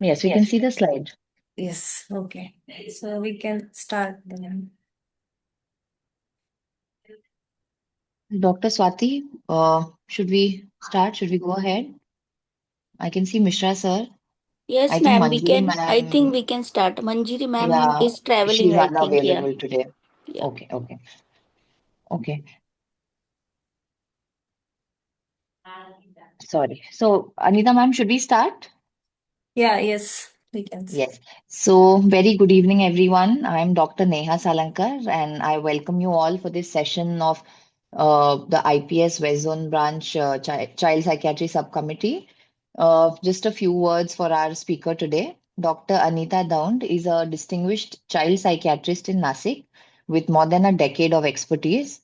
Yes, we can Yes. see the slide. Yes, okay. So we can start then. Dr. Swati, should we start? Should we go ahead? I can see Mishra sir. I Yes, think ma'am, we Manjuri can. I think ma'am, we can start. Manjiri ma'am yeah, is traveling, she's I think. Yeah. unavailable today. Yeah. Okay, okay, okay. Sorry. So, Anita ma'am, should we start? Yeah, yes, we can. Yes. So, very good evening, everyone. I'm Dr. Neha Salankar, and I welcome you all for this session of the IPS West Zone Branch Child Psychiatry Subcommittee. Just a few words for our speaker today. Dr. Anita Daund is a distinguished child psychiatrist in Nasik with more than a decade of expertise.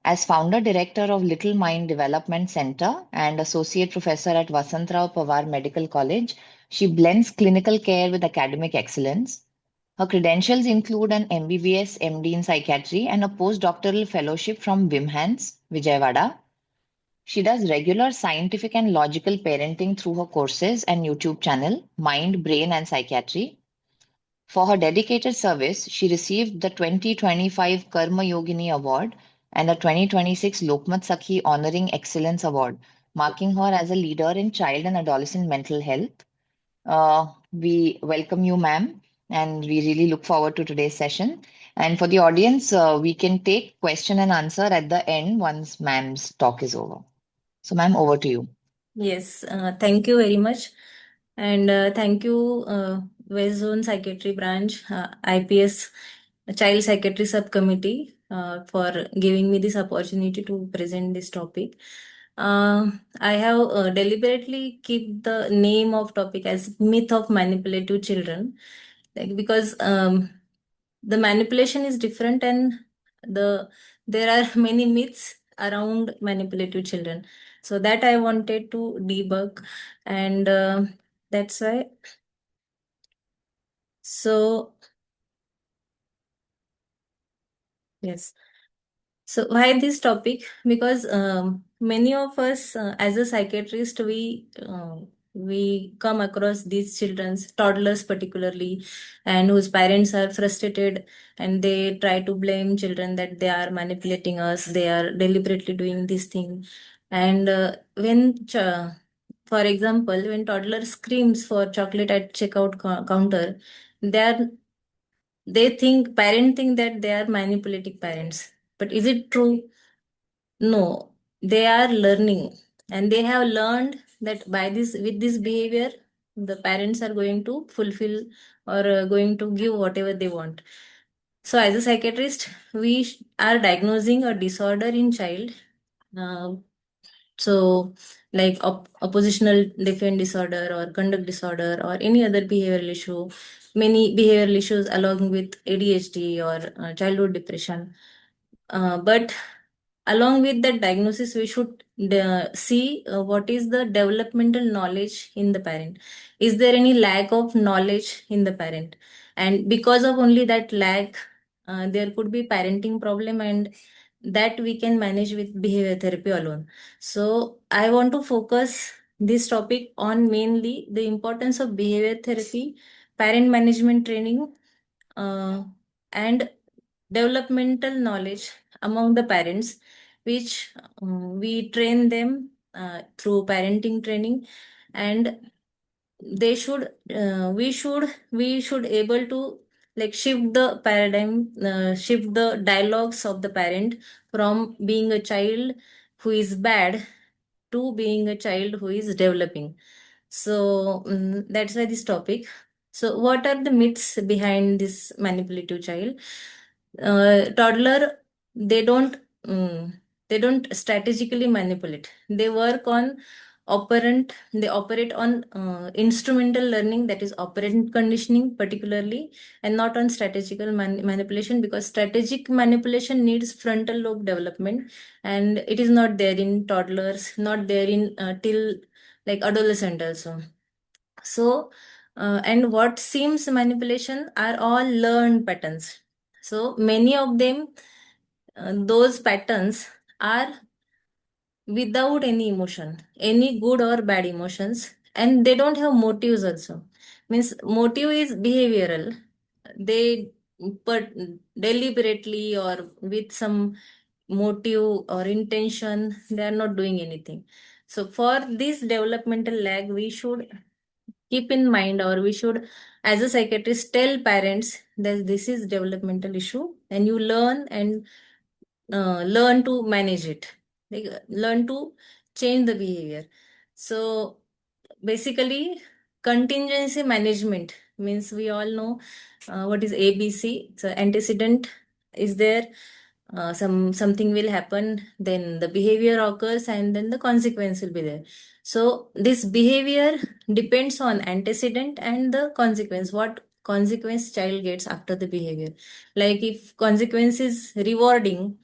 As founder director of Little Mind Development Center and associate professor at Vasantrao Pawar Medical College, she blends clinical care with academic excellence. Her credentials include an MBBS MD in psychiatry and a postdoctoral fellowship from WIMHANS, Vijayawada. She does regular scientific and logical parenting through her courses and YouTube channel, Mind, Brain, and Psychiatry. For her dedicated service, she received the 2025 Karma Yogini Award and the 2026 Lokmat Sakhi Honoring Excellence Award, marking her as a leader in child and adolescent mental health. We welcome you, ma'am, and we really look forward to today's session. And for the audience, we can take question and answer at the end once ma'am's talk is over. So, ma'am, over to you. Yes, thank you very much. And thank you, West Zone Psychiatry Branch, IPS Child Psychiatry Subcommittee, for giving me this opportunity to present this topic. I have deliberately keep the name of topic as myth of manipulative children, like because the manipulation is different and the there are many myths around manipulative children, so that I wanted to debug. And that's why. So yes. So why this topic? Because many of us, as a psychiatrist, we come across these children's toddlers particularly, and whose parents are frustrated and they try to blame children that they are manipulating us, they are deliberately doing this thing. And for example, when toddler screams for chocolate at checkout counter, they are parent think that they are manipulating parents. But is it true? No, they are learning, and they have learned that by this with this behavior, the parents are going to fulfill or going to give whatever they want. So, as a psychiatrist, we are diagnosing a disorder in child. Uh, so, like oppositional defiant disorder or conduct disorder or any other behavioral issue, many behavioral issues along with ADHD or childhood depression. But along with that diagnosis, we should see what is the developmental knowledge in the parent. Is there any lack of knowledge in the parent? And because of only that lack, there could be parenting problem, and that we can manage with behavior therapy alone. So I want to focus this topic on mainly the importance of behavior therapy, parent management training, uh, and developmental knowledge among the parents, which we train them through parenting training. And they should we should able to like shift the paradigm, shift the dialogues of the parent from being a child who is bad to being a child who is developing. So that's why this topic. So what are the myths behind this manipulative child? Toddler, they don't um, they don't strategically manipulate. They work on operant. They operate on instrumental learning, that is operant conditioning particularly, and not on strategical manipulation, because strategic manipulation needs frontal lobe development, and it is not there in toddlers, not there in till like adolescent also. So and what seems manipulation are all learned patterns. So many of them, those patterns are without any emotion, any good or bad emotions, and they don't have motives also. Means motive is behavioral. They but deliberately or with some motive or intention, they are not doing anything. So for this developmental lag, we should keep in mind, or we should, as a psychiatrist, tell parents that this is developmental issue, and you learn and learn to manage it, like learn to change the behavior. So basically, contingency management means we all know what is ABC. So antecedent is there, something will happen, then the behavior occurs, and then the consequence will be there. So this behavior depends on antecedent and the consequence, what consequence child gets after the behavior. Like if consequence is rewarding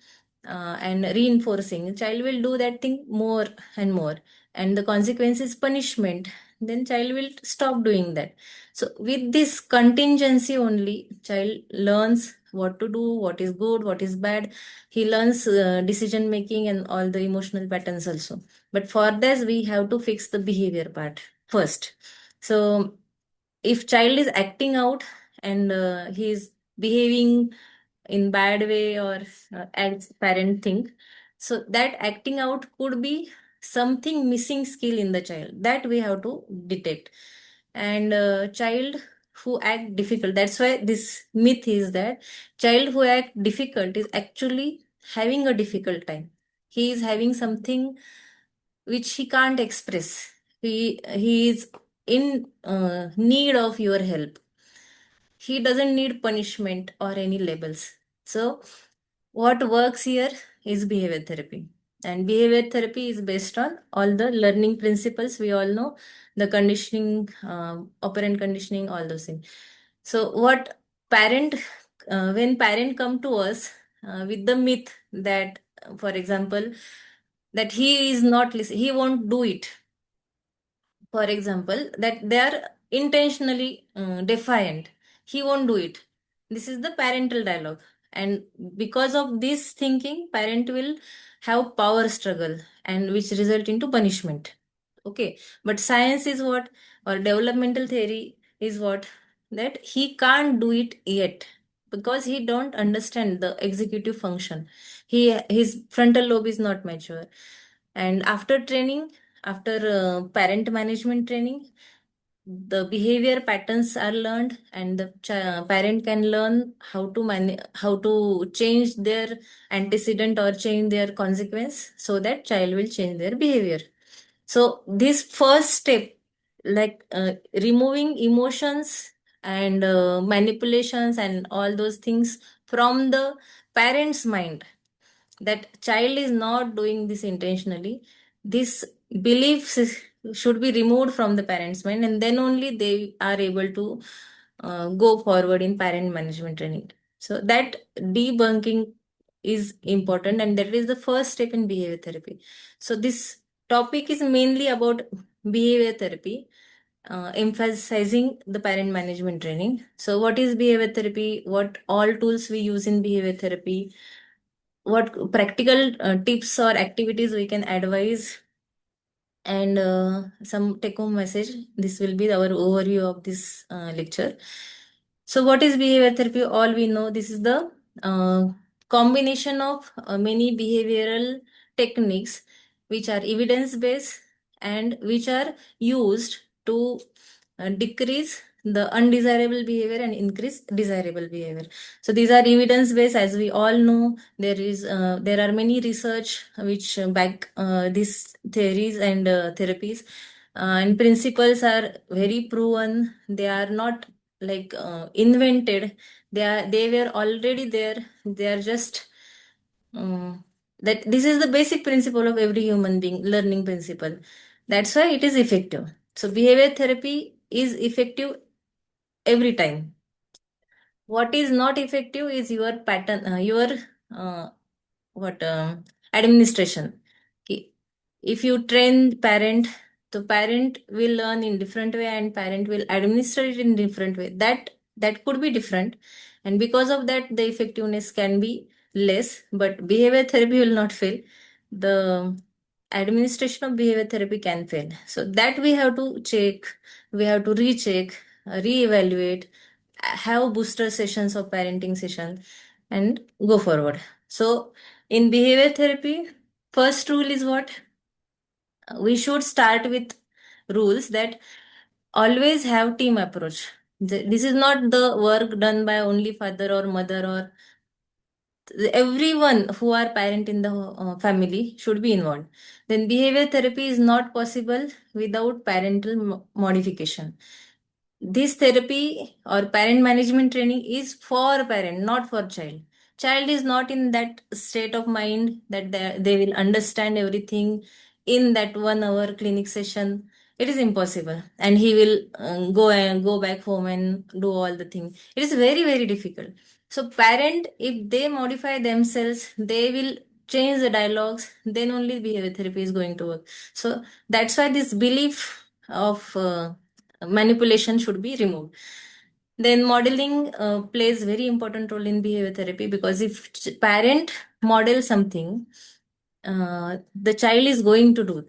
and reinforcing, child will do that thing more and more, and the consequence is punishment, then child will stop doing that. So with this contingency only, child learns what to do, what is good, what is bad. He learns decision making and all the emotional patterns also. But for this, we have to fix the behavior part first. So if child is acting out and he is behaving in bad way, or as parent think, so that acting out could be something missing skill in the child, that we have to detect. And child who act difficult, that's why this myth is that child who act difficult is actually having a difficult time. He is having something which he can't express. He is in need of your help. He doesn't need punishment or any labels. So what works here is behavior therapy. And behavior therapy is based on all the learning principles. We all know the conditioning, operant conditioning, all those things. So what parent, when parent come to us with the myth that, for example, that he is not listen, he won't do it, for example, that they are intentionally defiant, he won't do it, this is the parental dialogue. And because of this thinking, parent will have power struggle, and which result into punishment. Okay, but science is what, or developmental theory is what, that he can't do it yet, because he don't understand the executive function. His frontal lobe is not mature. And after training, after parent management training, the behavior patterns are learned, and the parent can learn how to change their antecedent or change their consequence, so that child will change their behavior. So this first step, like removing emotions and manipulations and all those things from the parent's mind, that child is not doing this intentionally, this beliefs should be removed from the parents mind, and then only they are able to go forward in parent management training. So that debunking is important, and that is the first step in behavior therapy. So this topic is mainly about behavior therapy, emphasizing the parent management training. So what is behavior therapy, what all tools we use in behavior therapy, what practical tips or activities we can advise, and some take home message. This will be our overview of this lecture. So what is behavior therapy? All we know, this is the combination of many behavioral techniques which are evidence based and which are used to decrease the undesirable behavior and increase desirable behavior. So these are evidence based, as we all know. There are many research which back these theories and therapies, and principles are very proven. They are not like invented. They were already there. They are just that this is the basic principle of every human being, learning principle. That's why it is effective. So behavior therapy is effective every time. What is not effective is your pattern, your uh, what administration. Okay. If you train parent, the parent will learn in different way, and parent will administer it in different way. That could be different, and because of that, the effectiveness can be less. But behavior therapy will not fail. The administration of behavior therapy can fail. So that we have to check, we have to recheck, reevaluate, have booster sessions of parenting session, and go forward. So in behavior therapy, first rule is what? We should start with rules that always have team approach. This is not the work done by only father or mother, or everyone who are parent in the family should be involved. Then behavior therapy is not possible without parental modification. This therapy or parent management training is for parent, not for child. Child is not in that state of mind that they will understand everything in that 1 hour clinic session. It is impossible, and he will go back home and do all the things. It is very very difficult. So parent, if they modify themselves, they will change the dialogues. Then only behavior therapy is going to work. So that's why this belief of manipulation should be removed. Then modeling plays very important role in behavior therapy, because if parent models something, the child is going to do.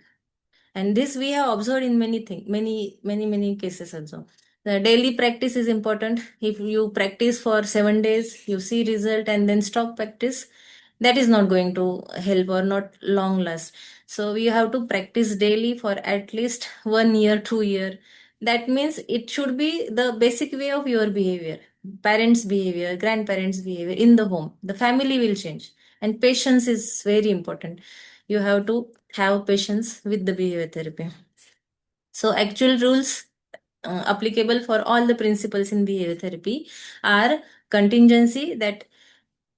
And this we have observed in many cases also. The daily practice is important. If you practice for 7 days, you see result and then stop practice, that is not going to help or not long last. So we have to practice daily for at least 1 year, 2 year. That means it should be the basic way of your behavior, parents' behavior, grandparents' behavior in the home. The family will change. And patience is very important. You have to have patience with the behavior therapy. So actual rules applicable for all the principles in behavior therapy are contingency, that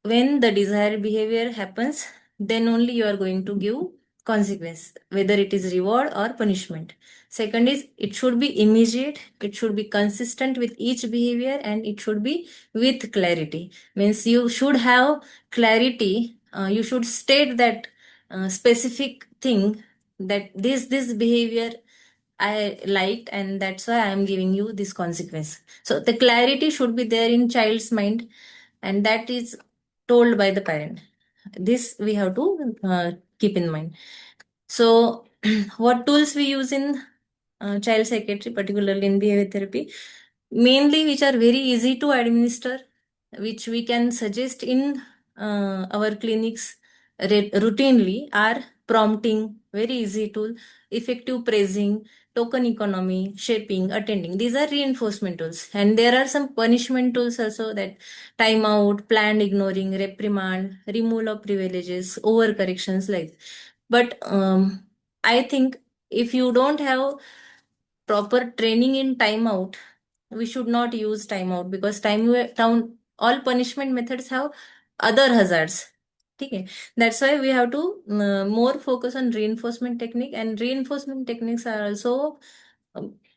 when the desired behavior happens, then only you are going to give consequence, whether it is reward or punishment. Second is, it should be immediate, it should be consistent with each behavior, and it should be with clarity. Means you should have clarity, you should state that specific thing, that this behavior I liked, and that's why I am giving you this consequence. So the clarity should be there in child's mind, and that is told by the parent. This we have to keep in mind. So what tools we use in child psychiatry, particularly in behavior therapy? Mainly which are very easy to administer, which we can suggest in our clinics routinely, are prompting, very easy tool, effective praising, token economy, shaping, attending. These are reinforcement tools. And there are some punishment tools also, that timeout, planned ignoring, reprimand, removal of privileges, overcorrections, like. But I think if you don't have proper training in timeout, we should not use timeout, because time all punishment methods have other hazards. Okay, that's why we have to more focus on reinforcement technique, and reinforcement techniques are also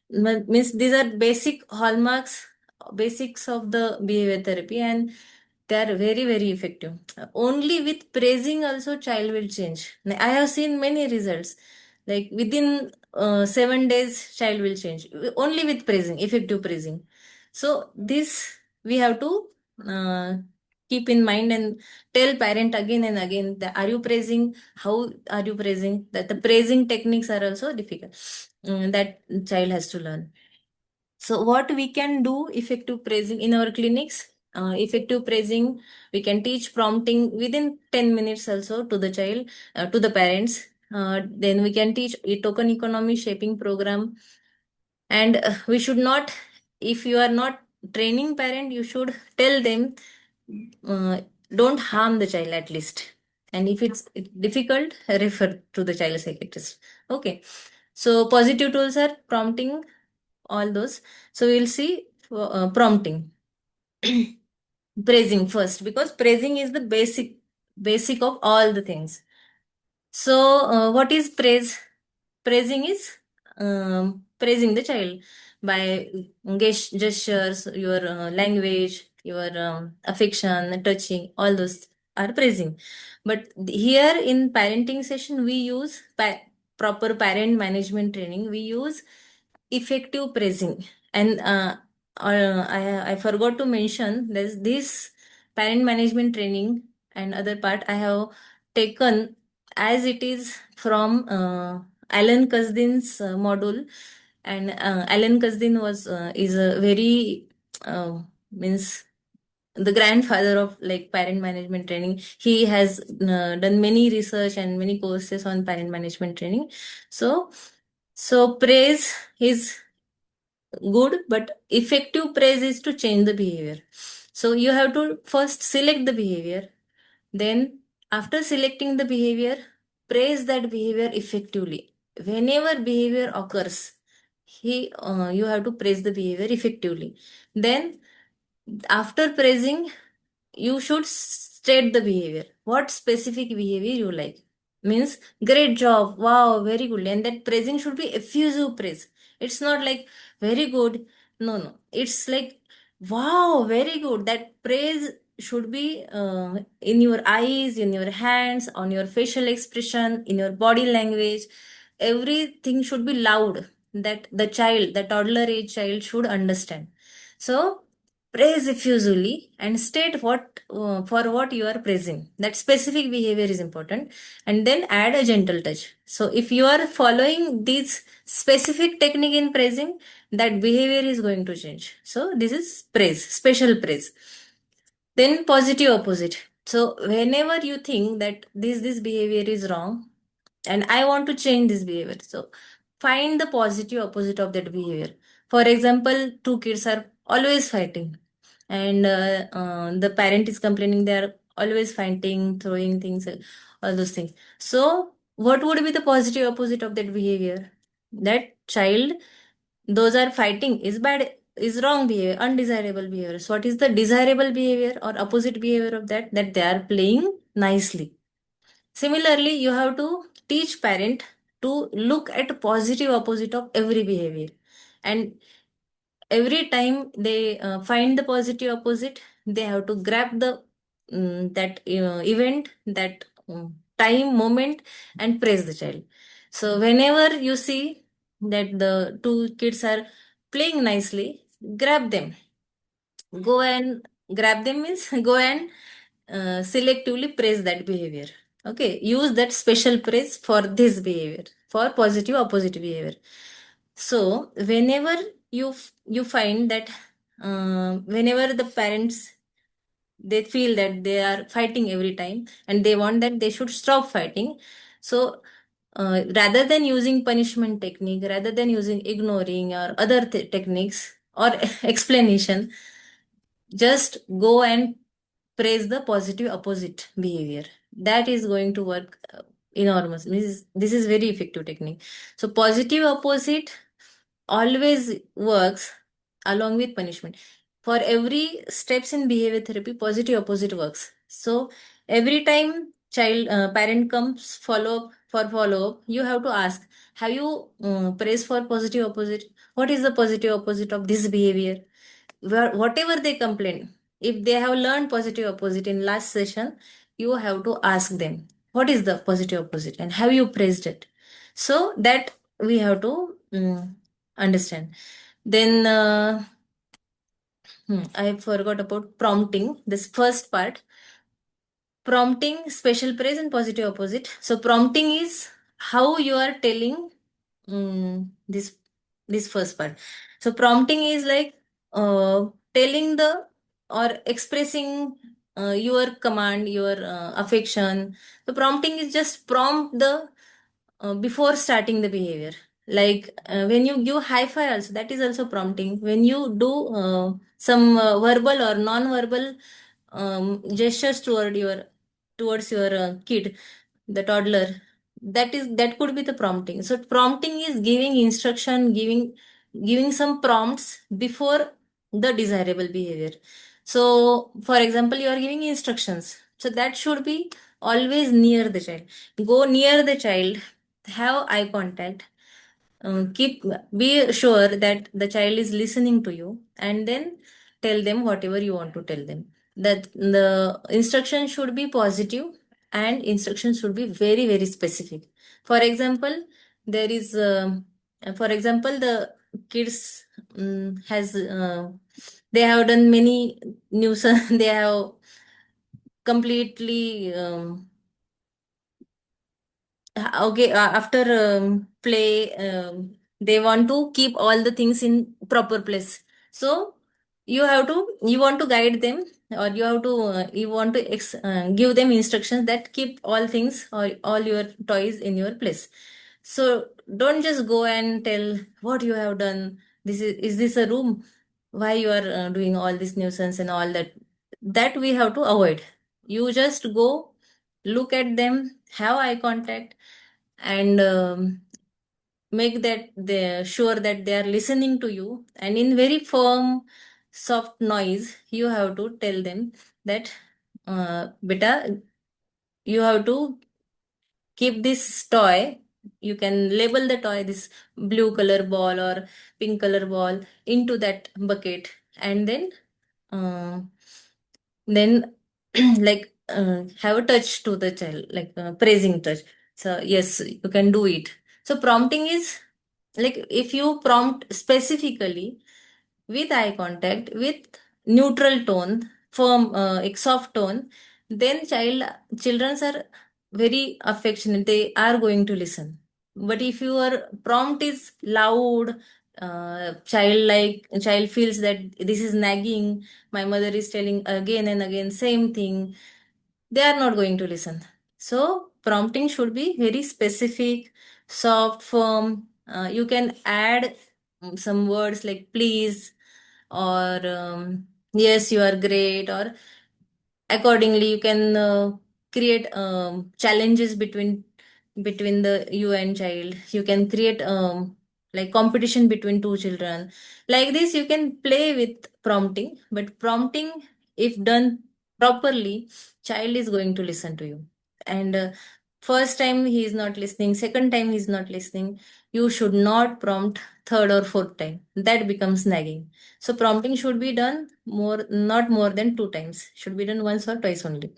means these are basic hallmarks, basics of the behavior therapy, and they are very very effective. Only with praising also child will change. I have seen many results, like within 7 days child will change, only with praising, effective praising. So this we have to uh, keep in mind, and tell parent again and again that, are you praising, how are you praising, that the praising techniques are also difficult, that child has to learn. So what we can do effective praising in our clinics? Effective praising, we can teach prompting within 10 minutes also to the child, to the parents. Then we can teach a token economy shaping program. And we should not, if you are not training parent, you should tell them, uh, don't harm the child at least. And if it's difficult, refer to the child psychiatrist. Okay. So positive tools are prompting, all those. So we'll see prompting. Praising first, because praising is the basic of all the things. So what is praise? Praising is praising the child by gestures, your language, your affection, touching, all those are praising. But here in parenting session, we use proper parent management training, we use effective praising. And I forgot to mention, this parent management training and other part I have taken as it is from Alan Kasdin's module. And Alan Kasdin was is a very means the grandfather of like parent management training. He has done many research and many courses on parent management training. So praise is good, but effective praise is to change the behavior. So you have to first select the behavior, then after selecting the behavior, praise that behavior effectively. Whenever behavior occurs, you have to praise the behavior effectively. Then after praising, you should state the behavior. What specific behavior you like? Means great job, wow, very good. And that praising should be effusive praise. It's not like very good. No. It's like wow, very good. That praise should be in your eyes, in your hands, on your facial expression, in your body language. Everything should be loud that the child, the toddler age child should understand. So praise effusively and state what for what you are praising. That specific behavior is important, and then add a gentle touch. So if you are following this specific technique in praising, that behavior is going to change. So this is praise, special praise. Then positive opposite. So whenever you think that this behavior is wrong and I want to change this behavior, so find the positive opposite of that behavior. For example, two kids are always fighting, and the parent is complaining they are always fighting, throwing things, all those things. So what would be the positive opposite of that behavior? That child, those are fighting is bad, is wrong behavior, undesirable behavior. So what is the desirable behavior or opposite behavior of that? That they are playing nicely. Similarly, you have to teach parent to look at positive opposite of every behavior, and every time they find the positive opposite, they have to grab the that event, that time moment, and praise the child. So whenever you see that the two kids are playing nicely, grab them, go and grab them means go and selectively praise that behavior. Okay, use that special praise for this behavior, for positive opposite behavior. So whenever you find that whenever the parents, they feel that they are fighting every time and they want that they should stop fighting, so rather than using punishment technique, rather than using ignoring or other techniques or explanation, just go and praise the positive opposite behavior. That is going to work enormous. This is very effective technique. So positive opposite always works along with punishment. For every steps in behavior therapy, positive opposite works. So every time child parent comes follow up, you have to ask, have you praised for positive opposite? What is the positive opposite of this behavior? Whatever they complain, if they have learned positive opposite in last session, you have to ask them what is the positive opposite and have you praised it, so that we have to understand. Then I forgot about prompting, this first part. Prompting, special praise and positive opposite. So prompting is how you are telling this first part. So prompting is like telling the or expressing your command, your affection. The prompting is just prompt the before starting the behavior. Like when you give high five also, that is also prompting. When you do some verbal or non-verbal gestures towards your kid, the toddler, that could be the prompting. So prompting is giving instruction, giving some prompts before the desirable behavior. So for example, you are giving instructions, so that should be always near the child. Go near the child, have eye contact, keep be sure that the child is listening to you, and then tell them whatever you want to tell them. That the instruction should be positive and instruction should be very very specific. For example, there is for example, the kids has they have done many nuisance they have completely Okay, after play, they want to keep all the things in proper place. So you want to guide them, or you want to give them instructions that keep all things or all your toys in your place. So don't just go and tell what you have done. Is this a room? Why you are doing all this nuisance and all that? That we have to avoid. You just go, look at them, have eye contact, and make that they sure that they are listening to you, and in very firm soft noise you have to tell them that beta, you have to keep this toy. You can label the toy, this blue color ball or pink color ball, into that bucket, and then like have a touch to the child, like praising touch. So yes, you can do it. So prompting is like, if you prompt specifically with eye contact, with neutral tone, firm, like soft tone, then children are very affectionate, they are going to listen. But if your prompt is loud, child feels that this is nagging, my mother is telling again and again same thing, they are not going to listen. So prompting should be very specific, soft, firm. You can add some words like please, or yes, you are great, or accordingly you can create challenges between the you and child. You can create like competition between two children. Like this you can play with prompting, but prompting, if done properly, child is going to listen to you. And first time he is not listening, second time he is not listening, you should not prompt third or fourth time, that becomes nagging. So prompting should be done not more than two times. Should be done once or twice only.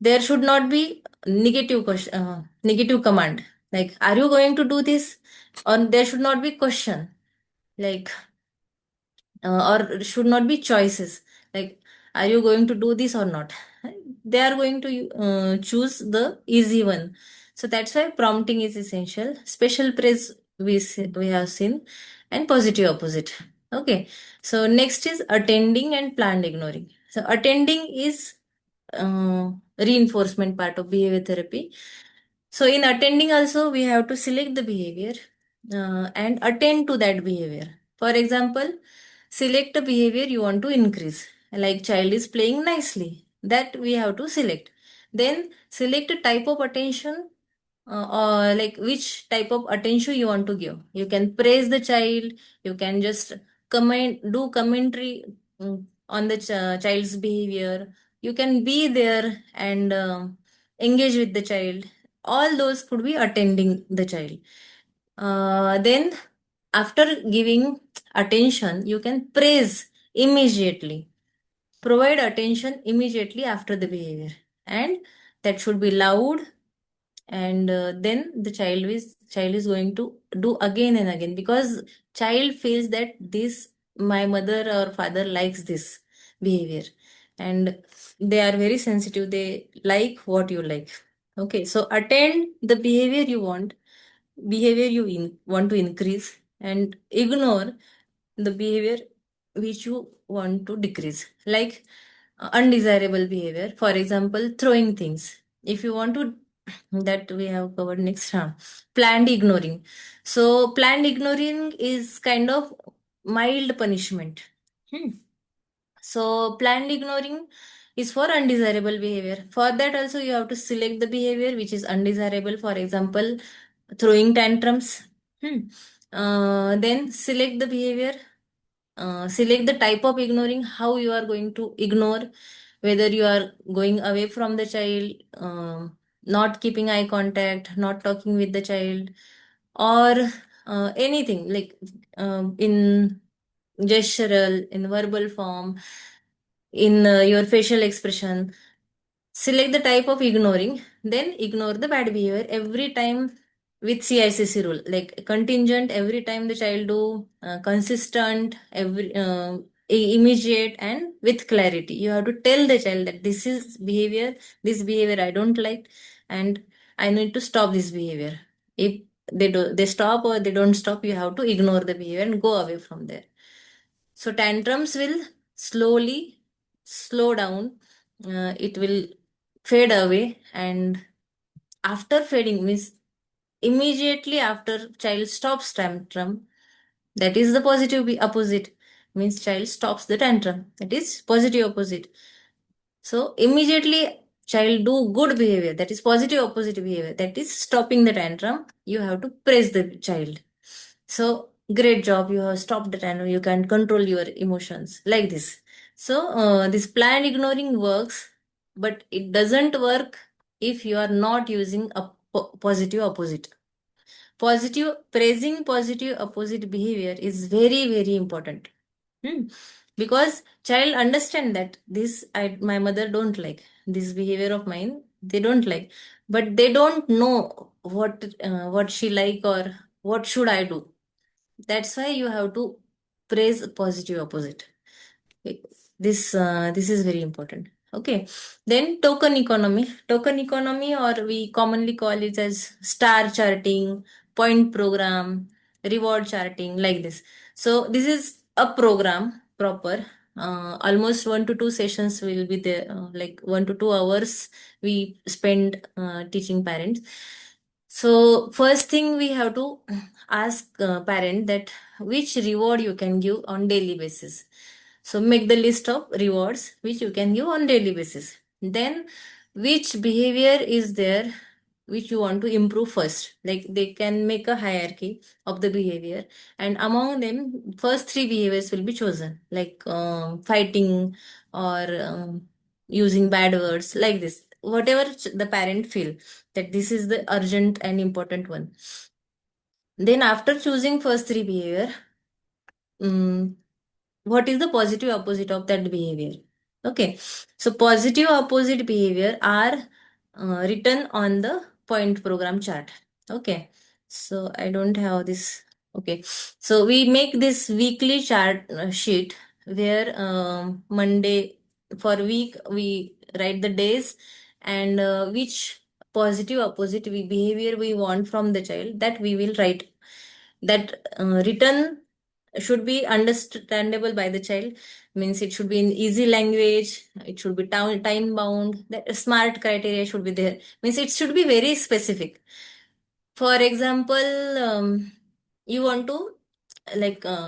There should not be negative question, negative command. Like, are you going to do this? Or there should not be question. Like, or should not be choices. Like, are you going to do this or not? They are going to choose the easy one. So that's why prompting is essential. Special praise we have seen, and positive opposite. Okay. So next is attending and planned ignoring. So attending is reinforcement part of behavior therapy. So in attending also we have to select the behavior and attend to that behavior. For example, select a behavior you want to increase, like child is playing nicely, that we have to select. Then select a type of attention, or like which type of attention you want to give. You can praise the child, you can just do commentary on the child's behavior, you can be there and engage with the child. All those could be attending the child. Then after giving attention, you can praise immediately, provide attention immediately after the behavior, and that should be loud. And then the child is going to do again and again, because child feels that this, my mother or father likes this behavior, and they are very sensitive, they like what you like. Okay, so attend the behavior you want, want to increase, and ignore the behavior which you want to decrease, like undesirable behavior, for example throwing things. If you want to, that we have covered next, planned ignoring. So planned ignoring is kind of mild punishment. Hmm. So planned ignoring is for undesirable behavior. For that also you have to select the behavior which is undesirable. For example, throwing tantrums. Hmm. Then select the behavior, select the type of ignoring, how you are going to ignore, whether you are going away from the child, not keeping eye contact, not talking with the child, or anything like in gestural, in verbal form, in your facial expression. Select the type of ignoring, then ignore the bad behavior every time with CICC rule, like contingent every time the child do, consistent every immediate, and with clarity. You have to tell the child that this is behavior, this behavior I don't like, and I need to stop this behavior. If they stop or they don't stop, you have to ignore the behavior and go away from there. So tantrums will slowly slow down. It will fade away, and after fading means immediately after child stops tantrum, that is the positive opposite, means child stops the tantrum, that is positive opposite. So immediately child do good behavior, that is positive opposite behavior, that is stopping the tantrum. You have to praise the child. So great job, you have stopped the tantrum, you can control your emotions, like this. So this planned ignoring works, but it doesn't work if you are not using a positive opposite. Positive praising positive opposite behavior is very very important. Hmm. Because child understand that this my mother don't like this behavior of mine, they don't like, but they don't know what she like or what should I do. That's why you have to praise positive opposite. This is very important. Okay. Then token economy, or we commonly call it as star charting, point program, reward charting, like this. So this is a program proper. Almost 1 to 2 sessions will be there, like 1 to 2 hours we spend teaching parents. So first thing we have to ask parent that which reward you can give on daily basis. So make the list of rewards which you can give on daily basis. Then which behavior is there which you want to improve first. Like they can make a hierarchy of the behavior, and among them first three behaviors will be chosen, like fighting or using bad words, like this. Whatever the parent feel that this is the urgent and important one. Then after choosing first three behavior, mm, what is the positive opposite of that behavior? Okay, so positive opposite behavior are written on the point program chart. Okay, so I don't have this. Okay, so we make this weekly chart sheet where Monday for week we write the days and which positive opposite behavior we want from the child, that we will write. That written should be understandable by the child, means it should be in easy language, it should be time bound, that smart criteria should be there, means it should be very specific. For example, you want to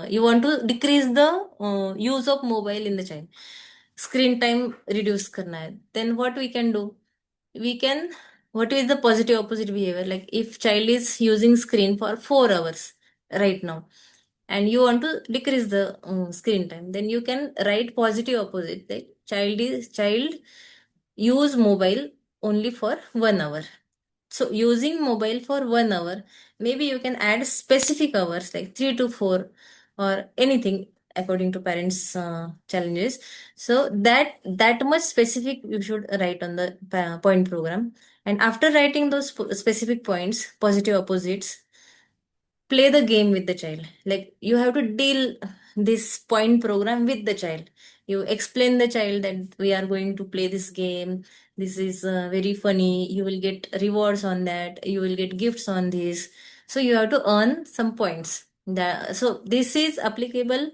you want to decrease the use of mobile in the child, screen time reduce karna hai, then what we can do, we can, what is the positive opposite behavior, like if child is using screen for 4 hours right now and you want to decrease the screen time, then you can write positive opposite, that child use mobile only for 1 hour. So using mobile for 1 hour, maybe you can add specific hours like 3 to 4 or anything according to parents challenges. So that much specific you should write on the point program. And after writing those specific points, positive opposites, play the game with the child. Like you have to deal this point program with the child. You explain the child that we are going to play this game, this is very funny, you will get rewards on that, you will get gifts on this, so you have to earn some points. So this is applicable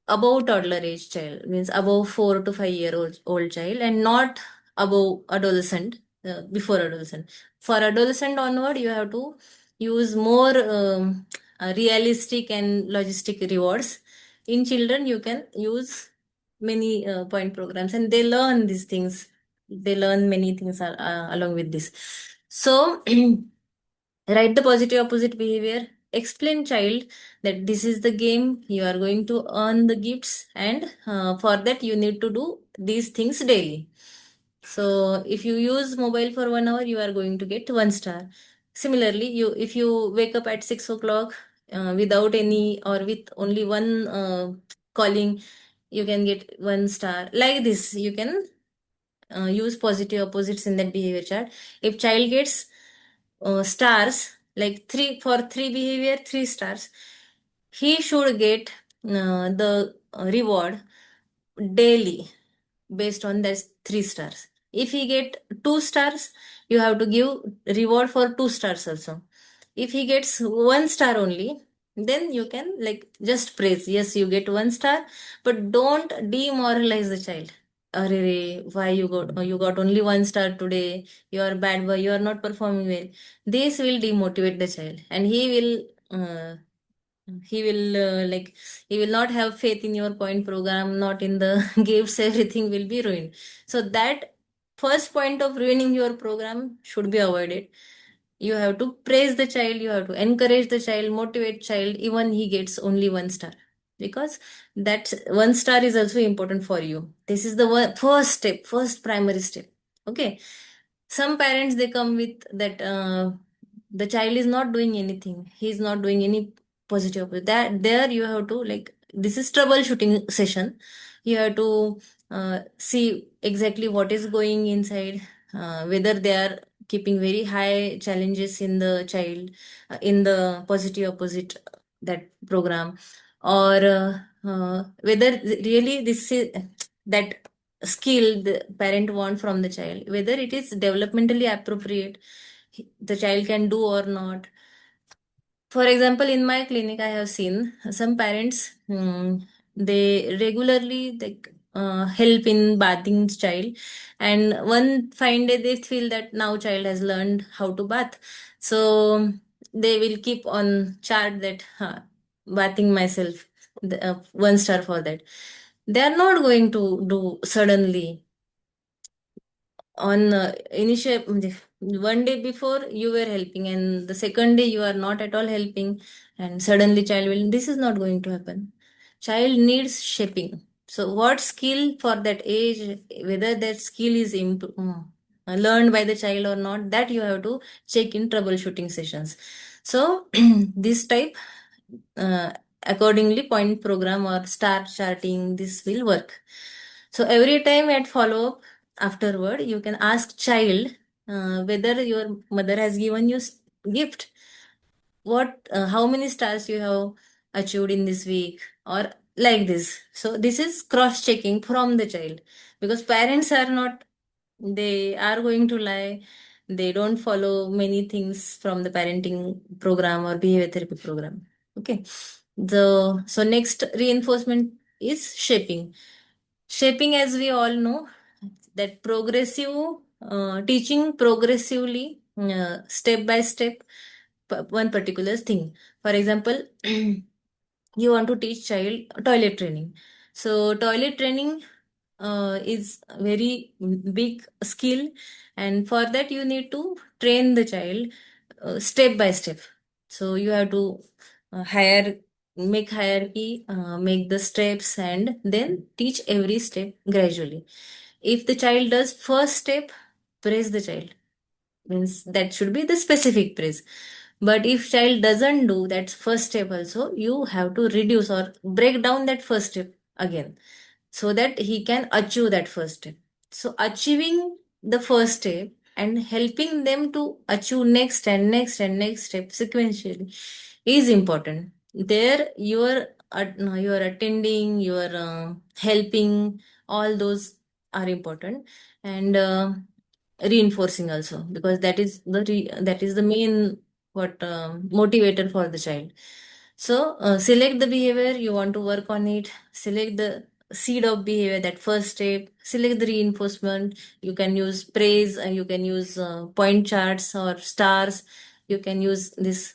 above toddler age child, means above 4 to 5 year old child, and not above adolescent, before adolescent. For adolescent onward, you have to use more realistic and logistic rewards. In children, you can use many point programs, and they learn these things. They learn many things along with this. So write the positive opposite behavior. Explain child that this is the game. You are going to earn the gifts, and for that you need to do these things daily. So if you use mobile for 1 hour, you are going to get 1 star. Similarly, you if you wake up at 6 o'clock without any or with only one calling, you can get 1 star. Like this, you can use positive opposites in that behavior chart. If child gets stars, like three for three behavior, 3 stars, he should get the reward daily based on those 3 stars. If he get 2 stars, you have to give reward for 2 stars also. If he gets 1 star only, then you can like just praise, yes, you get 1 star, but don't demoralize the child. Arre, why you got only 1 star today? You are bad boy. You are not performing well. This will demotivate the child, and like he will not have faith in your point program, not in the gifts. Everything will be ruined. So that first point of ruining your program should be avoided. You have to praise the child, you have to encourage the child, motivate child, even he gets only 1 star, because that 1 star is also important for you. This is the first step, first primary step. Okay. Some parents, they come with that the child is not doing anything, he is not doing any positive, that there you have to like, this is troubleshooting session. You have to see exactly what is going inside, whether they are keeping very high challenges in the child, in the positive opposite that program, or whether really this is that skill the parent want from the child, whether it is developmentally appropriate, the child can do or not. For example, in my clinic, I have seen some parents, they regularly like help in bathing child, and one fine day they feel that now child has learned how to bath, so they will keep on chart that bathing myself, 1 star for that. They are not going to do suddenly on initial one day before you were helping, and the second day you are not at all helping, and suddenly child will, this is not going to happen. Child needs shaping. So what skill for that age, whether that skill is learned by the child or not, that you have to check in troubleshooting sessions. So this type, uh, accordingly point program or star charting, this will work. So every time at follow up afterward, you can ask child whether your mother has given you gift, what how many stars you have achieved in this week, or like this. So this is cross checking from the child, because parents are not, they are going to lie. They don't follow many things from the parenting program or behavior therapy program. Okay. So next reinforcement is shaping. Shaping, as we all know, that progressive teaching progressively, step by step, one particular thing. For example, you want to teach child toilet training. So toilet training is very big skill, and for that you need to train the child step by step. So you have to hire make hierarchy, make the steps, and then teach every step gradually. If the child does first step, praise the child, means that should be the specific praise. But if child doesn't do that first step also, you have to reduce or break down that first step again, so that he can achieve that first step. So achieving the first step and helping them to achieve next and next and next step sequentially is important. There you are attending, you are helping, all those are important. And reinforcing also, because that is the main what motivator for the child. So select the behavior you want to work on it, select the seed of behavior, that first step, select the reinforcement. You can use praise, you can use point charts or stars. You can use this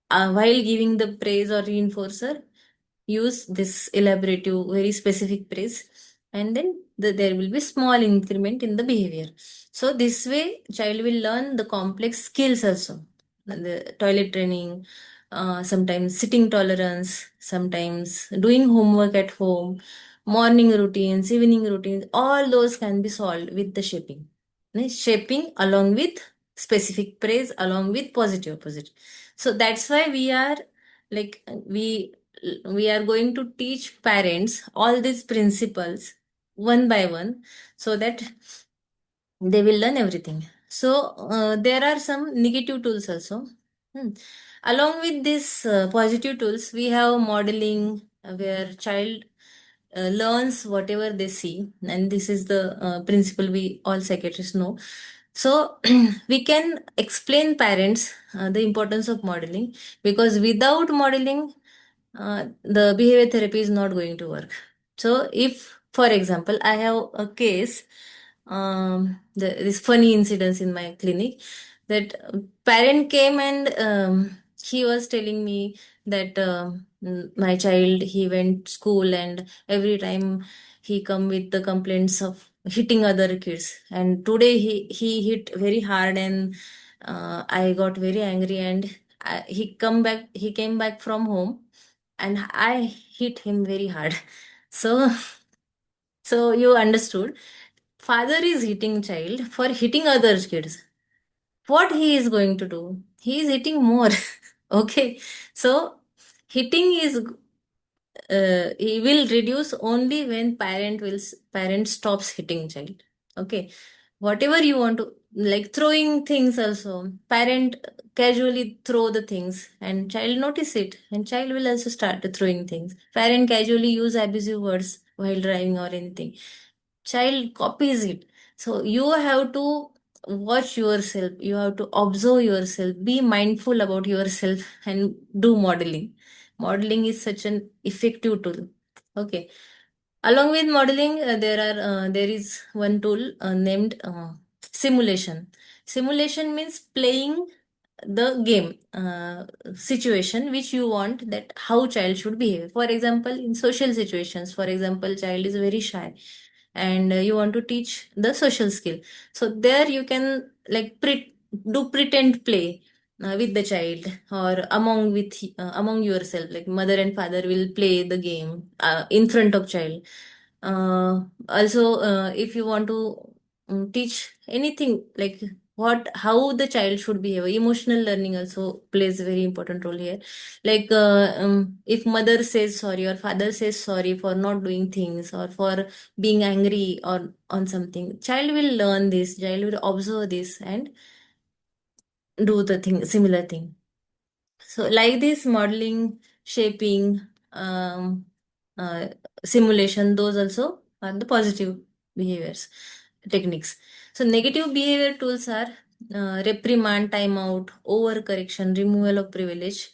while giving the praise or reinforcer, use this elaborative, very specific praise, and then there will be small increment in the behavior. So this way, child will learn the complex skills also. The toilet training, sometimes sitting tolerance, sometimes doing homework at home, morning routines, evening routines, all those can be solved with the shaping. Shaping along with specific praise, along with positive opposite. So that's why we are like we are going to teach parents all these principles one by one, so that they will learn everything. So there are some negative tools also. Hmm. Along with these positive tools, we have modeling, where child learns whatever they see, and this is the principle we all psychiatrists know. So we can explain parents the importance of modeling, because without modeling, the behavior therapy is not going to work. So if, for example, I have a case, this funny incidents in my clinic, that parent came and he was telling me that my child, he went school and every time he come with the complaints of hitting other kids, and today he hit very hard, and I got very angry, and he came back from home and I hit him very hard. So so you understood, father is hitting child for hitting other kids. What he is going to do? He is hitting more. Okay. So hitting is he will reduce only when parent stops hitting child. Okay. Whatever you want to, like throwing things also, parent casually throw the things and child notice it, and child will also start throwing things. Parent casually use abusive words while driving or anything, child copies it. So you have to watch yourself, you have to observe yourself, be mindful about yourself, and do modeling. Modeling is such an effective tool. Okay. Along with modeling, there is one tool named simulation. Simulation means playing the game situation which you want, that how child should behave. For example, in social situations, for example, child is very shy and you want to teach the social skill. So there you can like do pretend play with the child, or among yourself, like mother and father will play the game in front of child. Also, if you want to teach anything, like what how the child should behave, emotional learning also plays a very important role here. Like if mother says sorry or father says sorry for not doing things or for being angry or on something, child will learn this, child will observe this and do the thing, similar thing. So, like this, modeling, shaping, uh, simulation, those also are the positive behaviors techniques. So, negative behavior tools are reprimand, timeout, overcorrection, removal of privilege,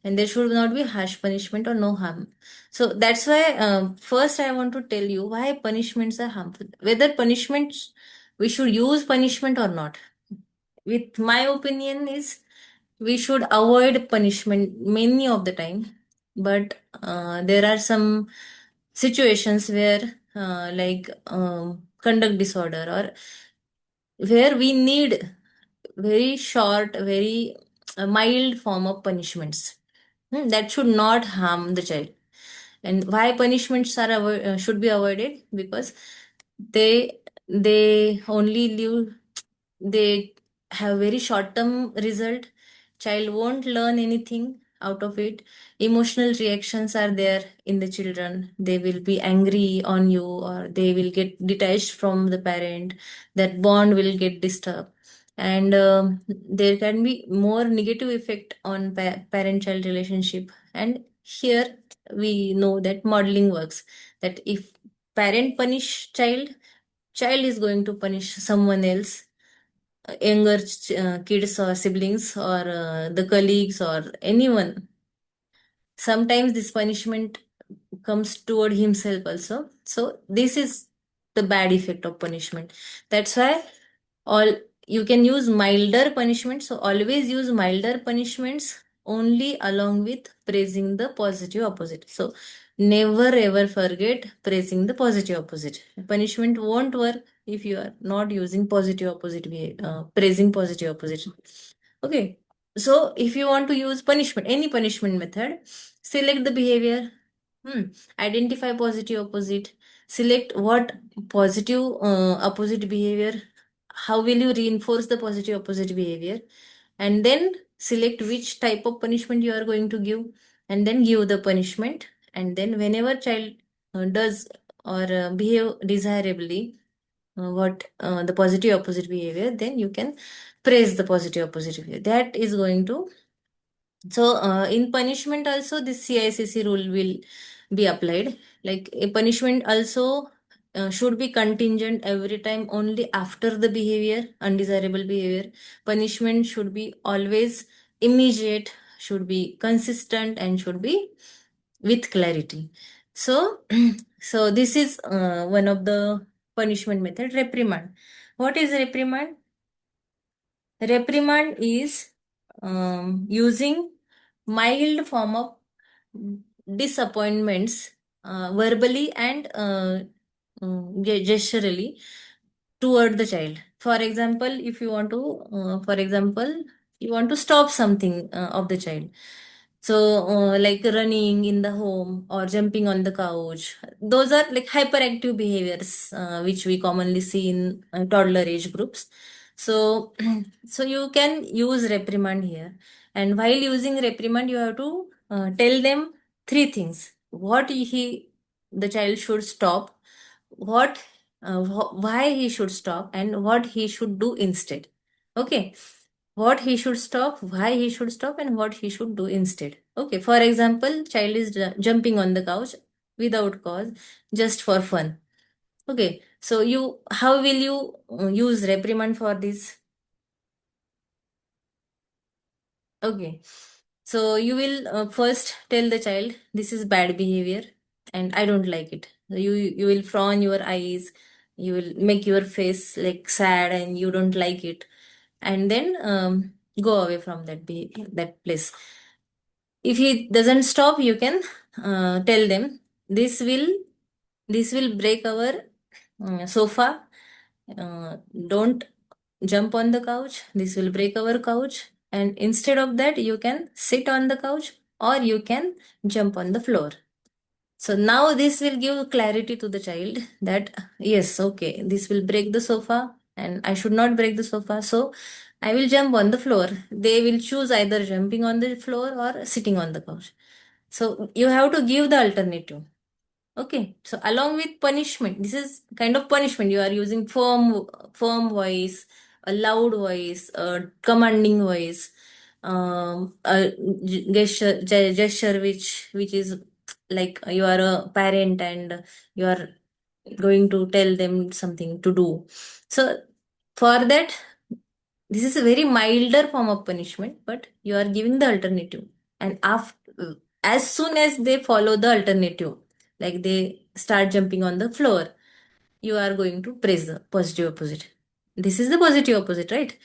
and there should not be harsh punishment or no harm. So, that's why first I want to tell you why punishments are harmful. Whether punishments, we should use punishment or not. With my opinion is, we should avoid punishment many of the time, but there are some situations where like conduct disorder, or where we need very short, very mild form of punishments. That should not harm the child. And why punishments should be avoided? Because they only leave, they have very short term result. Child won't learn anything out of it. Emotional reactions are there in the children, they will be angry on you, or they will get detached from the parent, that bond will get disturbed. And there can be more negative effect on parent child relationship. And here we know that modeling works, that if parent punish child, child is going to punish someone else, younger kids or siblings, or the colleagues or anyone. Sometimes this punishment comes toward himself also. So this is the bad effect of punishment. That's why all you can use milder punishments. So always use milder punishments only along with praising the positive opposite. So never ever forget praising the positive opposite. Punishment won't work if you are not using positive opposite praising positive opposite. Okay. So if you want to use punishment, any punishment method, select the behavior. Hmm. Identify positive opposite. Select what positive opposite behavior. How will you reinforce the positive opposite behavior? And then select which type of punishment you are going to give, and then give the punishment. And then whenever child does or behave desirably, what the positive opposite behavior, then you can praise the positive opposite behavior. That is going to, so in punishment also, this CICC rule will be applied. Like a punishment also should be contingent every time only after the behavior, undesirable behavior. Punishment should be always immediate, should be consistent, and should be with clarity. So, so this is one of the punishment method, reprimand. What is reprimand? Reprimand is using mild form of disappointments verbally and gesturally toward the child. For example, if you want to, for example, you want to stop something of the child. So, like running in the home or jumping on the couch, those are like hyperactive behaviors which we commonly see in toddler age groups. So, so you can use reprimand here, and while using reprimand, you have to tell them three things: what the child should stop, what why he should stop, and what he should do instead. Okay, what he should stop, why he should stop, and what he should do instead. Okay, for example, child is jumping on the couch without cause, just for fun. Okay, so you how will you use reprimand for this? Okay, so you will first tell the child this is bad behavior and I don't like it. You will frown your eyes, you will make your face like sad and you don't like it, and then go away from that behavior, that place. If he doesn't stop, you can tell them this will this will break our sofa. Uh, don't jump on the couch. This will break our couch. And instead of that, you can sit on the couch or you can jump on the floor. So now this will give clarity to the child that yes, okay, this will break the sofa and I should not break the sofa. So I will jump on the floor. They will choose either jumping on the floor or sitting on the couch. So you have to give the alternative. Okay, so along with punishment, this is kind of punishment. You are using firm voice, a loud voice, a commanding voice, a gesture which is like you are a parent and you are going to tell them something to do. So for that, this is a very milder form of punishment, but you are giving the alternative. And after, as soon as they follow the alternative, like they start jumping on the floor, you are going to press the positive opposite. This is the positive opposite, right?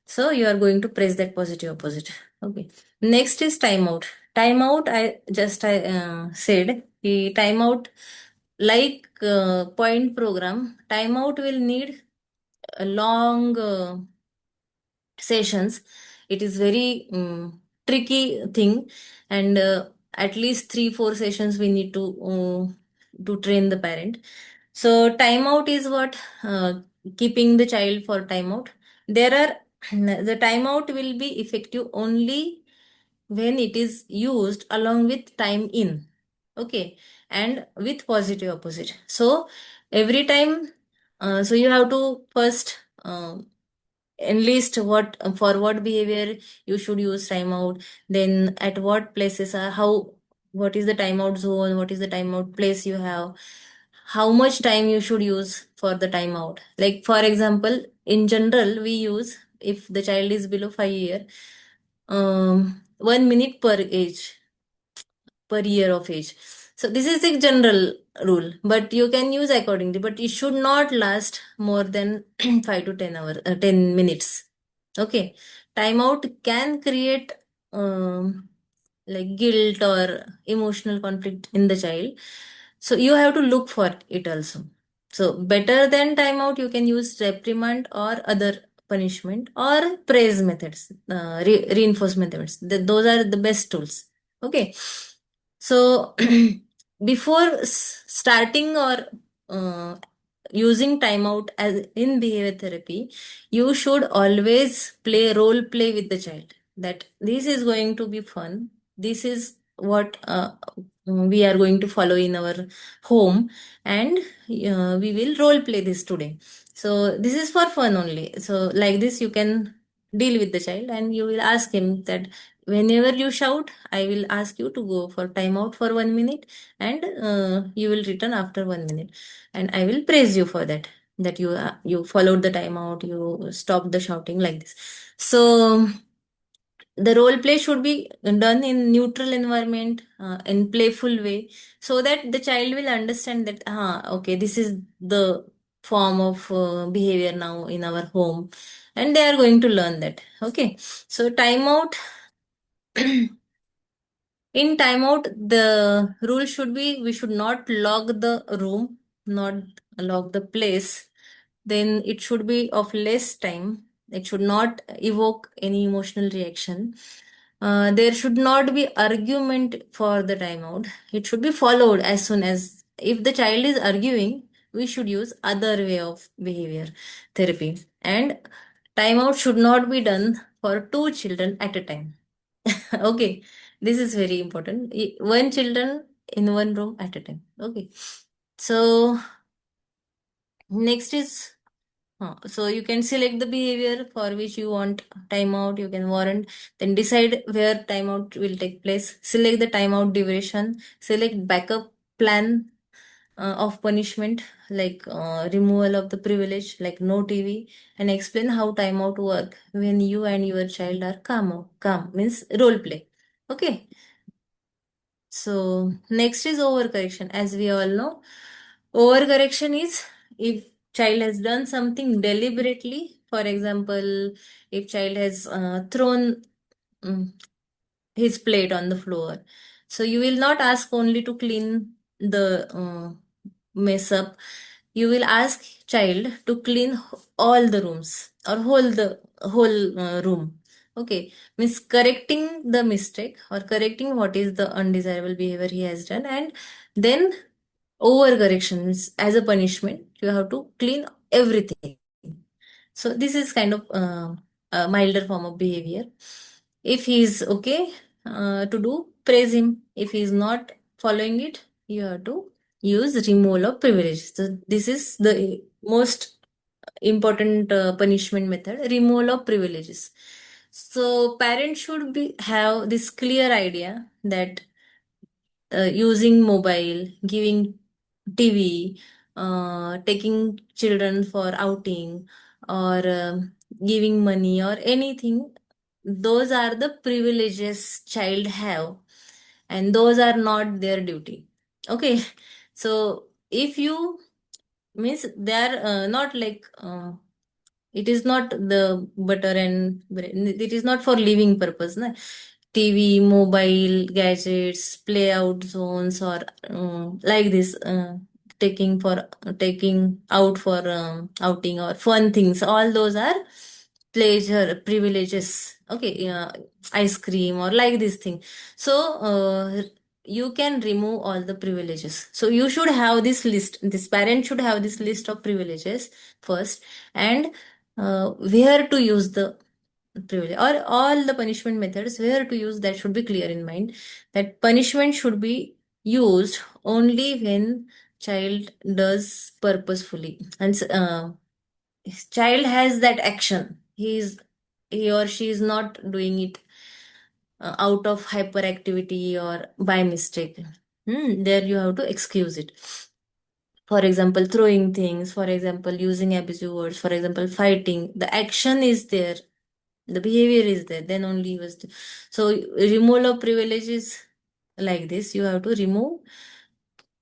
So you are going to press that positive opposite. Okay. Next is timeout. Timeout, I said the timeout, like point program, timeout will need a long sessions. It is very tricky thing, and at least 3-4 sessions we need to train the parent. So timeout is what keeping the child for timeout. There are the timeout will be effective only when it is used along with time in. Okay, and with positive opposite. So every time, so you have to first enlist what for what behavior you should use timeout, then at what places are how, what is the timeout zone, what is the timeout place you have, how much time you should use for the timeout. Like for example, in general we use, if the child is below 5 year, 1 minute per age, per year of age. So this is a general rule, but you can use accordingly. But it should not last more than 5 to 10 hours, 10 minutes. Okay, timeout can create like guilt or emotional conflict in the child. So you have to look for it also. So better than timeout, you can use reprimand or other punishment or praise methods, reinforcement methods. Those are the best tools. Okay, so before starting or uh, using timeout as in behavior therapy, you should always role play with the child that this is going to be fun. This is what we are going to follow in our home, and we will role play this today. So this is for fun only. So like this, you can deal with the child, and you will ask him that whenever you shout, I will ask you to go for timeout for 1 minute, and you will return after 1 minute, and I will praise you for that, that you followed the timeout, you stopped the shouting, like this. So the role play should be done in neutral environment, in playful way, so that the child will understand that, okay, this is the form of behavior now in our home, and they are going to learn that. Okay, so timeout. In timeout, the rule should be we should not log the room, not log the place. Then it should be of less time. It should not evoke any emotional reaction. There should not be argument for the timeout. It should be followed as soon as, if the child is arguing, we should use other way of behavior therapy. And timeout should not be done for two children at a time. Okay, this is very important. One children in one room at a time. Okay, so next is, so you can select the behavior for which you want timeout. You can warrant, then decide where timeout will take place. Select the timeout duration. Select backup plan of punishment, like removal of the privilege, like no TV, and explain how timeout work when you and your child are calm. Calm means role play. Okay. So next is overcorrection. As we all know, overcorrection is if child has done something deliberately. For example, if child has thrown mm, his plate on the floor, so you will not ask only to clean the mess up. You will ask child to clean all the rooms or whole room. Okay, means correcting the mistake or correcting what is the undesirable behavior he has done, and then over correction means as a punishment you have to clean everything. So this is kind of a milder form of behavior. If he is okay to do, praise him. If he is not following it, you have to use removal of privilege. So this is the most important punishment method, removal of privileges. So parents should be have this clear idea that using mobile, giving TV, taking children for outing, or giving money or anything, those are the privileges child have, and those are not their duty. Okay, so if you means they are not like it is not the butter and bread. It is not for living purpose, na? TV, mobile, gadgets, play out zones, or like this, taking out for outing or fun things. All those are pleasure privileges. Okay, ice cream or like this thing. So you can remove all the privileges. So you should have this list. This parent should have this list of privileges first, and where to use the privilege or all the punishment methods, where to use, that should be clear in mind. That punishment should be used only when child does purposefully, and child has that action, he or she is not doing it out of hyperactivity or by mistake. There you have to excuse it. For example, throwing things, for example, using abusive words, for example, fighting, the action is there, the behavior is there, then only was so removal of privileges, like this you have to remove.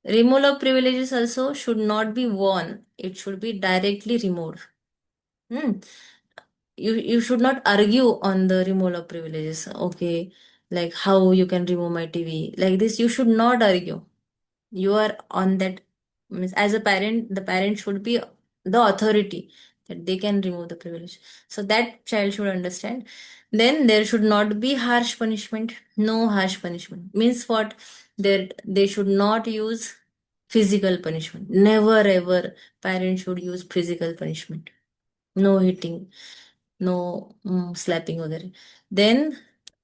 Removal of privileges also should not be worn, it should be directly removed. Hmm. You should not argue on the removal of privileges. Okay, like how you can remove my TV, like this you should not argue. You are on that, means as a parent, the parent should be the authority that they can remove the privilege, so that child should understand. Then there should not be harsh punishment. No harsh punishment means what? That they should not use physical punishment. Never ever parents should use physical punishment. No hitting, no slapping वगैरह. Then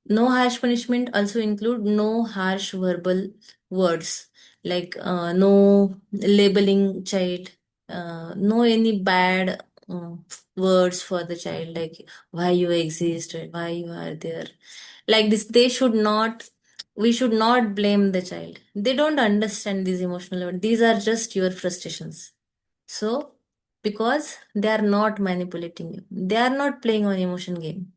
no harsh punishment also include no harsh verbal words, like no labeling child, no any bad words for the child, like why you exist, or why you are there. Like this, we should not blame the child. They don't understand these emotional words. These are just your frustrations. So, because they are not manipulating you, they are not playing on emotion game.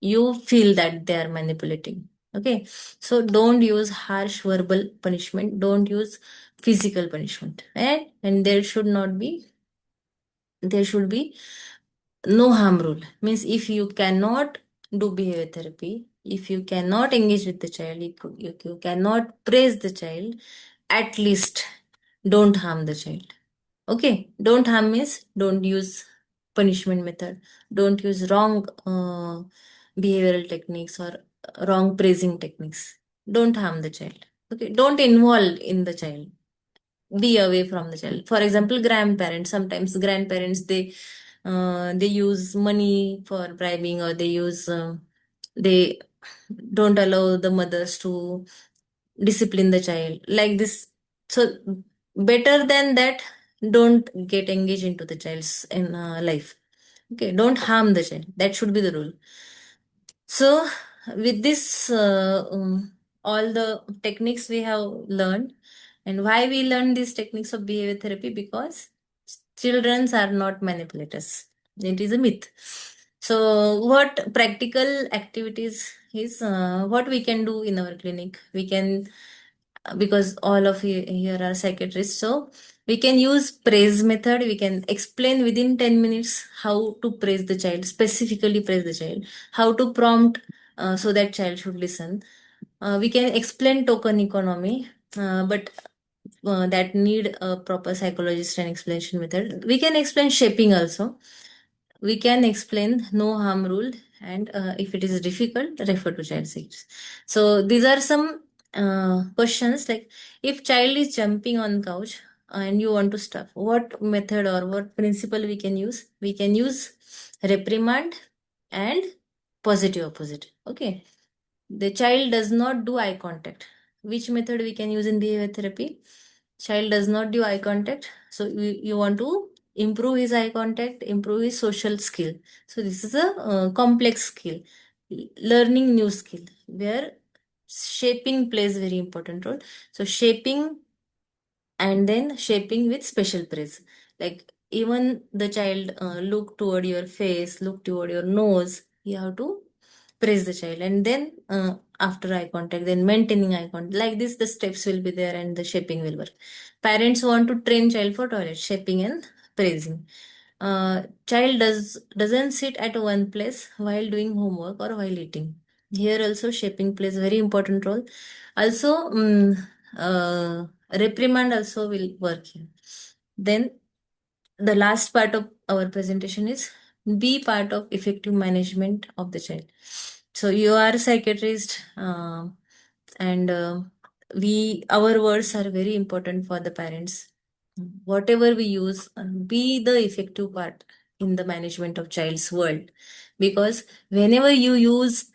You feel that they are manipulating. Okay, so don't use harsh verbal punishment. Don't use physical punishment, and there should be no harm rule. Means if you cannot do behavior therapy, if you cannot engage with the child, you cannot praise the child, at least don't harm the child. Okay, don't harm means don't use punishment method, don't use wrong behavioral techniques or wrong praising techniques. Don't harm the child. Okay, don't involve in the child. Be away from the child. For example, grandparents. Sometimes grandparents they use money for bribing, or they don't allow the mothers to discipline the child like this. So better than that, don't get engaged into the child's in life. Okay, don't harm the child. That should be the rule. So with this all the techniques we have learned, and why we learn these techniques of behavior therapy, because children are not manipulators. It is a myth. So what practical activities is what we can do in our clinic? We can, because all of you here are psychiatrists, so we can use praise method. We can explain within 10 minutes how to praise the child, specifically praise the child, how to prompt so that child should listen. We can explain token economy, but that need a proper psychologist and explanation method. We can explain shaping also. We can explain no harm rule, and if it is difficult, refer to child psychiatrist. So these are some questions, like if child is jumping on couch and you want to stop, what method or what principle we can use? We can use reprimand and positive opposite. Okay, the child does not do eye contact. Which method we can use in behavior therapy? Child does not do eye contact, so you want to improve his eye contact, improve his social skill. So this is a complex skill, learning new skill, where shaping plays very important role. So shaping, and then shaping with special praise, like even the child look toward your face, look toward your nose, you have to praise the child, and then after eye contact, then maintaining eye contact. Like this, the steps will be there and the shaping will work. Parents want to train child for toilet, shaping and praising. Child doesn't sit at one place while doing homework or while eating. Here also shaping plays very important role. Also, reprimand also will work here. Then the last part of our presentation is be part of effective management of the child. So you are a psychiatrist, and our words are very important for the parents. Whatever we use, be the effective part in the management of child's world, because whenever you use,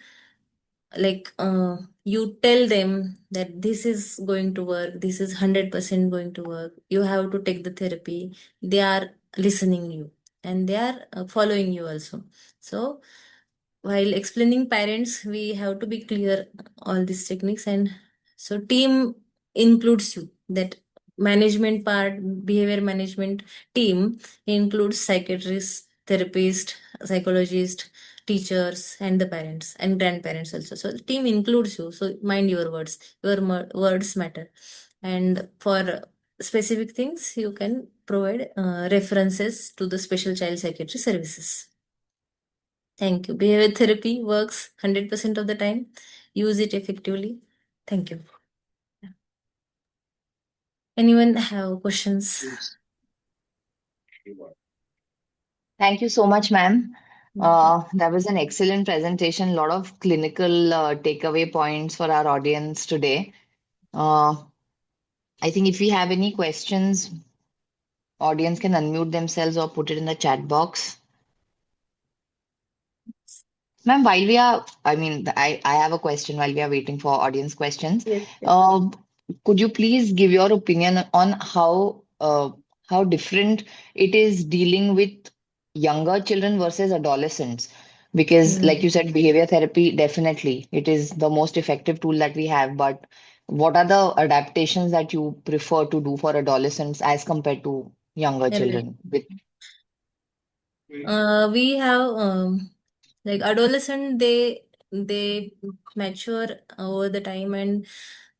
like you tell them that this is going to work, this is 100% going to work, you have to take the therapy, they are listening you, and they are following you also. So while explaining parents, we have to be clear all these techniques. And so team includes you, that management part, behavior management team includes psychiatrists, therapist, psychologist, teachers, and the parents and grandparents also. So the team includes you, so mind your words, your words matter. And for specific things, you can provide references to the special child psychiatry services. Thank you. Behavior therapy works 100% of the time. Use it effectively. Thank you. Anyone have questions? Thank you so much, ma'am. That was an excellent presentation. A lot of clinical takeaway points for our audience today. Uh, I think if we have any questions, audience can unmute themselves or put it in the chat box. Ma'am, while we are, I mean, I have a question while we are waiting for audience questions. Yes, yes. Could you please give your opinion on how different it is dealing with younger children versus adolescents? Because, like you Mm. said, behavior therapy, definitely, it is the most effective tool that we have. But what are the adaptations that you prefer to do for adolescents as compared to younger Yeah. children? With We have like adolescent, they mature over the time, and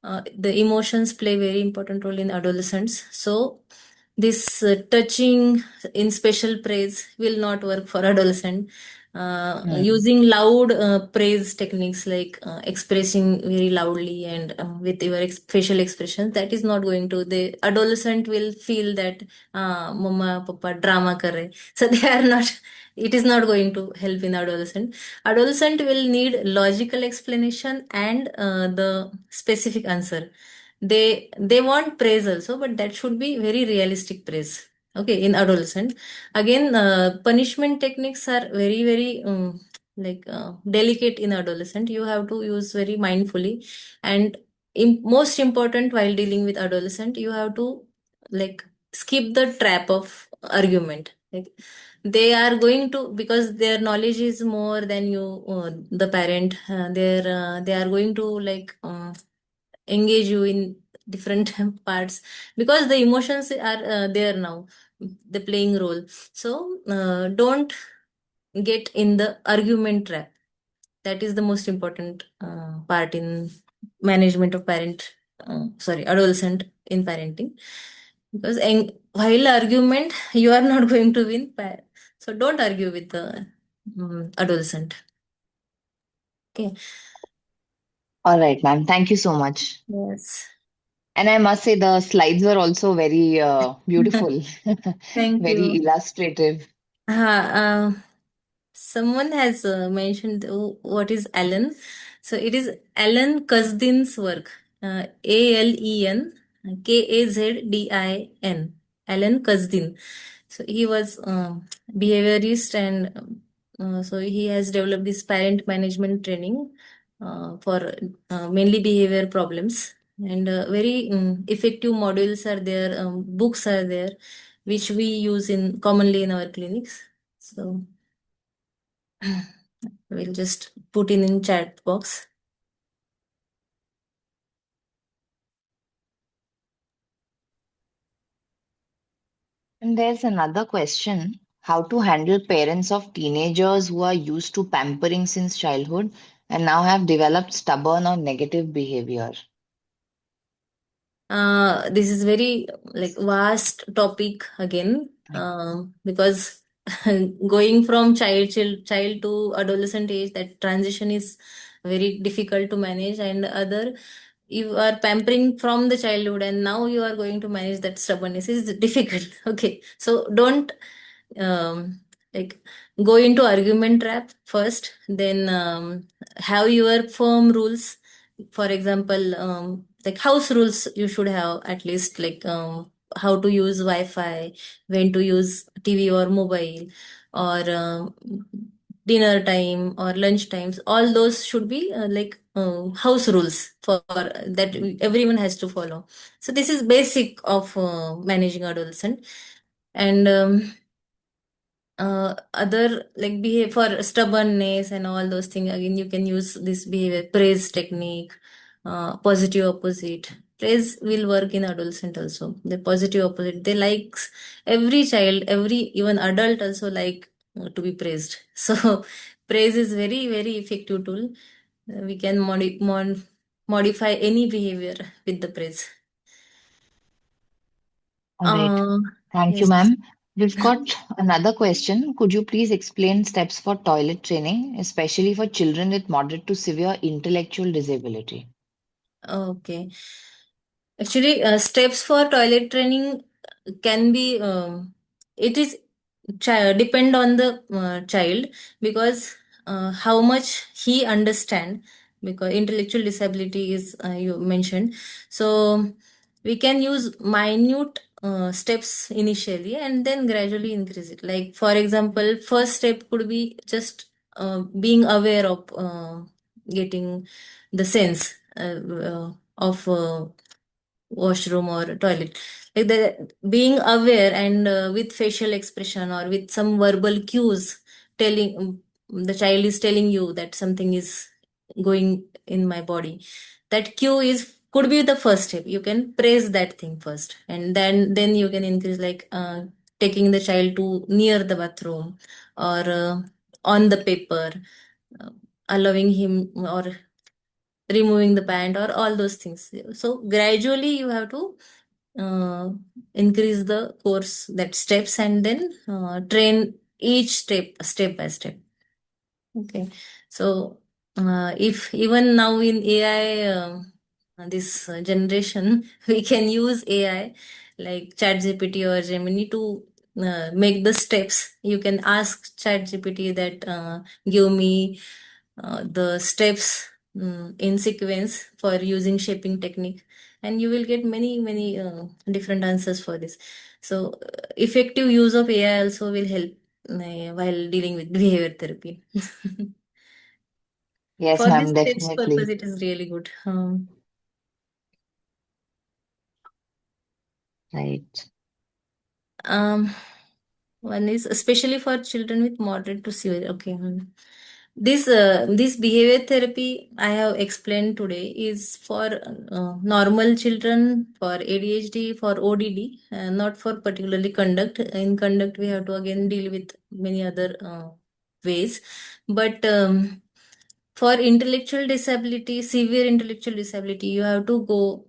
the emotions play very important role in adolescents. So this touching in special praise will not work for adolescent. Hmm. Using loud praise techniques like expressing very loudly and with your facial expressions, that is not going to, the adolescent will feel that mama papa drama kar rahe, so they are not, it is not going to help in adolescent will need logical explanation and the specific answer. They want praise also, but that should be very realistic praise. Okay, in adolescent, again, punishment techniques are very very delicate in adolescent. You have to use very mindfully, and most important while dealing with adolescent, you have to like skip the trap of argument. Like they are going to, because their knowledge is more than you, the parent, they are going to engage you in different parts, because the emotions are there now, the playing role. So don't get in the argument trap. That is the most important part in management of parent, sorry, adolescent in parenting. Because while argument, you are not going to win. So don't argue with the adolescent. Okay. All right, ma'am. Thank you so much. Yes. And I must say the slides were also very beautiful, Thank very you. illustrative. Uh, Someone has mentioned what is Alan. So it is Alan Kazdin's work. Alen Kazdin. Alan Kazdin. So he was behaviorist, and so he has developed this parent management training for mainly behavior problems. And very effective modules are there, books are there, which we use in commonly in our clinics. So we'll just put in chat box. And there's another question, how to handle parents of teenagers who are used to pampering since childhood and now have developed stubborn or negative behavior. This is very like vast topic again, because going from child to adolescent age, that transition is very difficult to manage. And other, you are pampering from the childhood, and now you are going to manage that stubbornness is difficult. Okay, so don't um, like go into argument trap first, then have your firm rules. For example, like house rules you should have, at least, like how to use wi-fi, when to use tv or mobile, or dinner time or lunch times. All those should be house rules for that everyone has to follow. So this is basic of managing adolescent. And other, like behave for stubbornness and all those things, again you can use this behavior praise technique. Positive opposite praise will work in adolescent also. The positive opposite, they likes, every child, every even adult also like to be praised. So praise is very very effective tool. We can modify any behavior with the praise. All right. uh Thank you, yes. ma'am. We've got another question. Could you please explain steps for toilet training, especially for children with moderate to severe intellectual disability? Okay. Actually, steps for toilet training can be, it is depend on the child, because how much he understand, because intellectual disability is you mentioned. So we can use minute steps initially and then gradually increase it. Like for example, first step could be just being aware of getting the sense of washroom or toilet. Like the being aware and with facial expression or with some verbal cues, telling the child is telling you that something is going in my body. That cue is could be the first step. You can praise that thing first, and then you can increase, like taking the child to near the bathroom or on the paper, uh, allowing him or removing the pant or all those things. So gradually you have to uh, increase the course, that steps, and then train each step by step. Okay. So if even now in AI, this generation, we can use AI like ChatGPT or Gemini to make the steps. You can ask ChatGPT that give me the steps in sequence for using shaping technique, and you will get many different answers for this. So effective use of AI also will help while dealing with behavior therapy. Yes, For this ma'am, test purpose, definitely. it is really good. Right. Um, One is especially for children with moderate to severe. Okay. This behavior therapy I have explained today is for normal children, for ADHD, for ODD, not for particularly conduct. In conduct, we have to again deal with many other ways, but for intellectual disability, severe intellectual disability, you have to go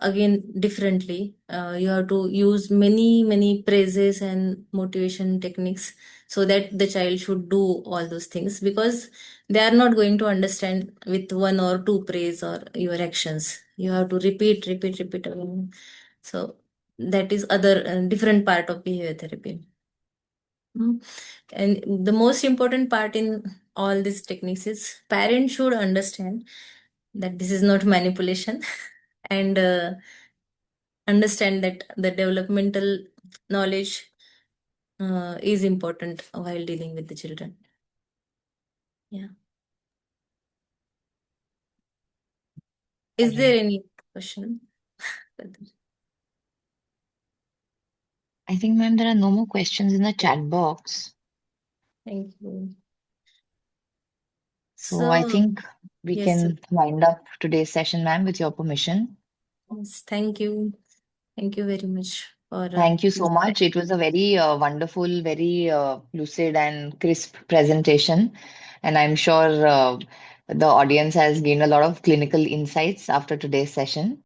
again differently. You have to use many praises and motivation techniques so that the child should do all those things, because they are not going to understand with one or two praise or your actions. You have to repeat again. So that is other different part of behavior therapy. Mm. And the most important part in all these techniques is parents should understand that this is not manipulation and understand that the developmental knowledge is important while dealing with the children. Yeah. Is there Right. any question? I think, ma'am, there are no more questions in the chat box. Thank you. So I So, think we yes, can wind up today's session, ma'am, with your permission. yes, thank you. Thank you very much for Thank you so this much. time. It was a very wonderful, very lucid and crisp presentation. And I'm sure the audience has gained a lot of clinical insights after today's session.